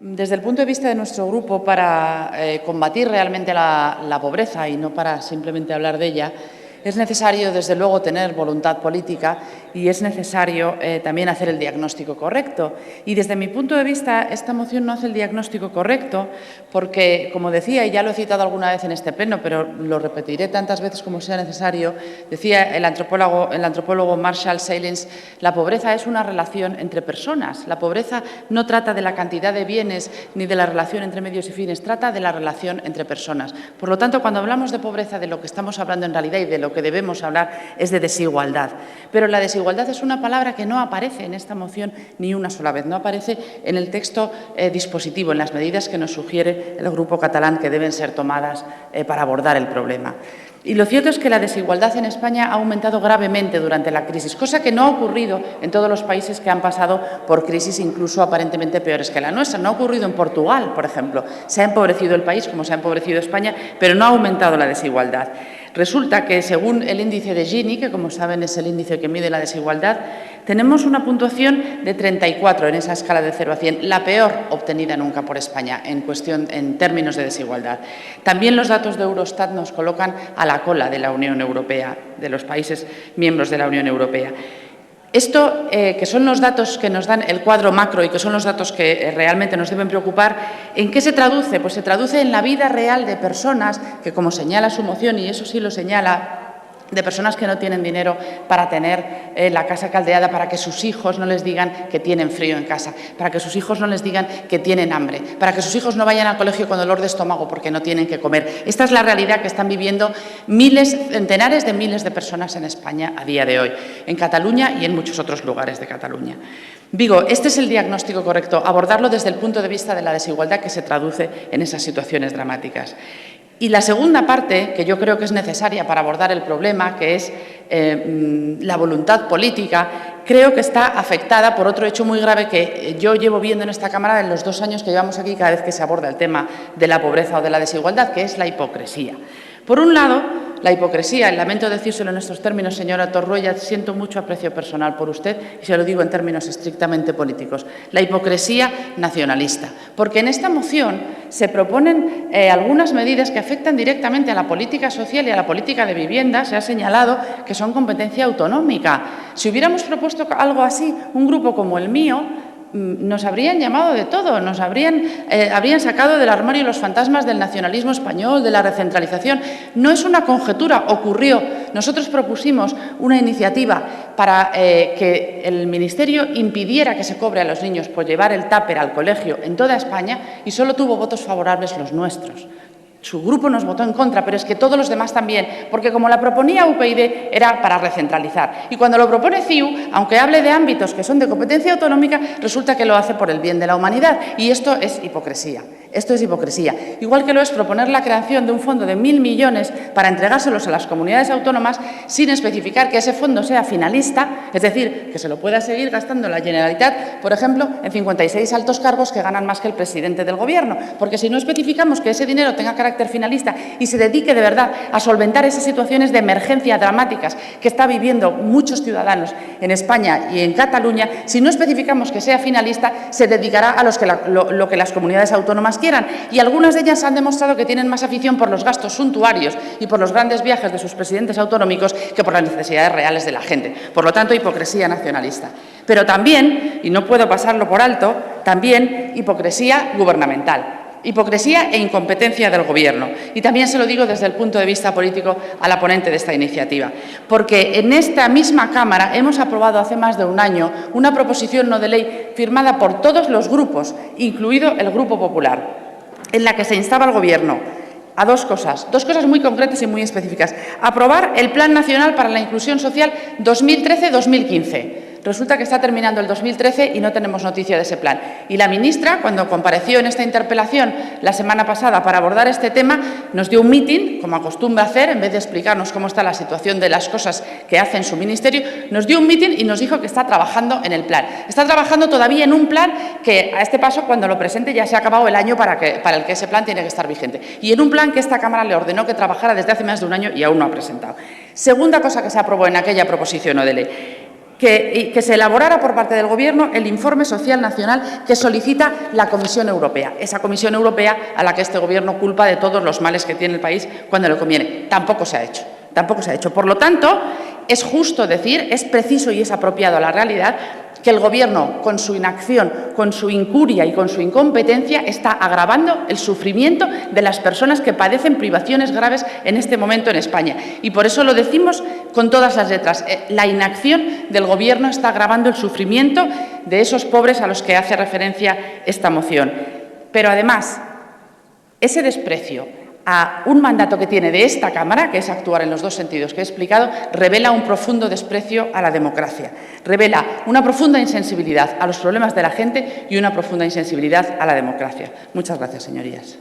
Desde el punto de vista de nuestro grupo, para combatir realmente la pobreza y no para simplemente hablar de ella, es necesario, desde luego, tener voluntad política y es necesario también hacer el diagnóstico correcto. Y desde mi punto de vista, esta moción no hace el diagnóstico correcto porque, como decía, y ya lo he citado alguna vez en este pleno, pero lo repetiré tantas veces como sea necesario, decía el antropólogo Marshall Sahlins, la pobreza es una relación entre personas. La pobreza no trata de la cantidad de bienes ni de la relación entre medios y fines, trata de la relación entre personas. Por lo tanto, cuando hablamos de pobreza, de lo que estamos hablando en realidad y de lo que debemos hablar es de desigualdad. Pero la desigualdad es una palabra que no aparece en esta moción ni una sola vez, no aparece en el texto dispositivo, en las medidas que nos sugiere el Grupo catalán que deben ser tomadas para abordar el problema. Y lo cierto es que la desigualdad en España ha aumentado gravemente durante la crisis, cosa que no ha ocurrido en todos los países que han pasado por crisis incluso aparentemente peores que la nuestra. No ha ocurrido en Portugal, por ejemplo. Se ha empobrecido el país como se ha empobrecido España, pero no ha aumentado la desigualdad. Resulta que, según el índice de Gini, que como saben es el índice que mide la desigualdad, tenemos una puntuación de 34 en esa escala de 0 a 100, la peor obtenida nunca por España en términos de desigualdad. También los datos de Eurostat nos colocan a la cola de la Unión Europea, de los países miembros de la Unión Europea. Esto, que son los datos que nos dan el cuadro macro y que son los datos que realmente nos deben preocupar, ¿en qué se traduce? Pues se traduce en la vida real de personas que, como señala su moción, y eso sí lo señala, de personas que no tienen dinero para tener la casa caldeada, para que sus hijos no les digan que tienen frío en casa, para que sus hijos no les digan que tienen hambre, para que sus hijos no vayan al colegio con dolor de estómago porque no tienen que comer. Esta es la realidad que están viviendo centenares de miles de personas en España a día de hoy, en Cataluña y en muchos otros lugares de Cataluña. Digo, este es el diagnóstico correcto, abordarlo desde el punto de vista de la desigualdad que se traduce en esas situaciones dramáticas. Y la segunda parte, que yo creo que es necesaria para abordar el problema, que es la voluntad política, creo que está afectada por otro hecho muy grave que yo llevo viendo en esta Cámara en los 2 años que llevamos aquí cada vez que se aborda el tema de la pobreza o de la desigualdad, que es la hipocresía. Por un lado, la hipocresía, y lamento decírselo en estos términos, señora Torruella, siento mucho aprecio personal por usted y se lo digo en términos estrictamente políticos, la hipocresía nacionalista. Porque en esta moción se proponen algunas medidas que afectan directamente a la política social y a la política de vivienda. Se ha señalado que son competencia autonómica. Si hubiéramos propuesto algo así, un grupo como el mío, nos habrían llamado de todo, nos habrían sacado del armario los fantasmas del nacionalismo español, de la recentralización. No es una conjetura, ocurrió. Nosotros propusimos una iniciativa para que el Ministerio impidiera que se cobre a los niños por llevar el tupper al colegio en toda España y solo tuvo votos favorables los nuestros. Su grupo nos votó en contra, pero es que todos los demás también, porque como la proponía UPyD era para recentralizar. Y cuando lo propone CiU, aunque hable de ámbitos que son de competencia autonómica, resulta que lo hace por el bien de la humanidad. Y esto es hipocresía. Esto es hipocresía. Igual que lo es proponer la creación de un fondo de 1.000 millones para entregárselos a las comunidades autónomas sin especificar que ese fondo sea finalista, es decir, que se lo pueda seguir gastando la Generalitat, por ejemplo, en 56 altos cargos que ganan más que el presidente del Gobierno. Porque si no especificamos que ese dinero tenga carácter finalista y se dedique de verdad a solventar esas situaciones de emergencia dramáticas que está viviendo muchos ciudadanos en España y en Cataluña, si no especificamos que sea finalista, se dedicará a lo que las comunidades autónomas quieran. Y algunas de ellas han demostrado que tienen más afición por los gastos suntuarios y por los grandes viajes de sus presidentes autonómicos que por las necesidades reales de la gente. Por lo tanto, hipocresía nacionalista. Pero también, y no puedo pasarlo por alto, también hipocresía gubernamental. Hipocresía e incompetencia del Gobierno. Y también se lo digo desde el punto de vista político a la ponente de esta iniciativa. Porque en esta misma Cámara hemos aprobado hace más de un año una proposición no de ley firmada por todos los grupos, incluido el Grupo Popular, en la que se instaba al Gobierno a dos cosas muy concretas y muy específicas. Aprobar el Plan Nacional para la Inclusión Social 2013-2015. Resulta que está terminando el 2013 y no tenemos noticia de ese plan. Y la ministra, cuando compareció en esta interpelación la semana pasada para abordar este tema, nos dio un mitin, como acostumbra hacer, en vez de explicarnos cómo está la situación de las cosas que hace en su ministerio, nos dio un mitin y nos dijo que está trabajando en el plan. Está trabajando todavía en un plan que, a este paso, cuando lo presente, ya se ha acabado el año para el que ese plan tiene que estar vigente. Y en un plan que esta Cámara le ordenó que trabajara desde hace más de un año y aún no ha presentado. Segunda cosa que se aprobó en aquella proposición no de ley. que se elaborara por parte del Gobierno el informe social nacional que solicita la Comisión Europea, esa Comisión Europea a la que este Gobierno culpa de todos los males que tiene el país cuando le conviene. Tampoco se ha hecho. Tampoco se ha hecho. Por lo tanto, es justo decir, es preciso y es apropiado a la realidad que el Gobierno, con su inacción, con su incuria y con su incompetencia, está agravando el sufrimiento de las personas que padecen privaciones graves en este momento en España. Y por eso lo decimos con todas las letras. La inacción del Gobierno está agravando el sufrimiento de esos pobres a los que hace referencia esta moción. Pero, además, ese desprecio a un mandato que tiene de esta Cámara, que es actuar en los dos sentidos que he explicado, revela un profundo desprecio a la democracia, revela una profunda insensibilidad a los problemas de la gente y una profunda insensibilidad a la democracia. Muchas gracias, señorías.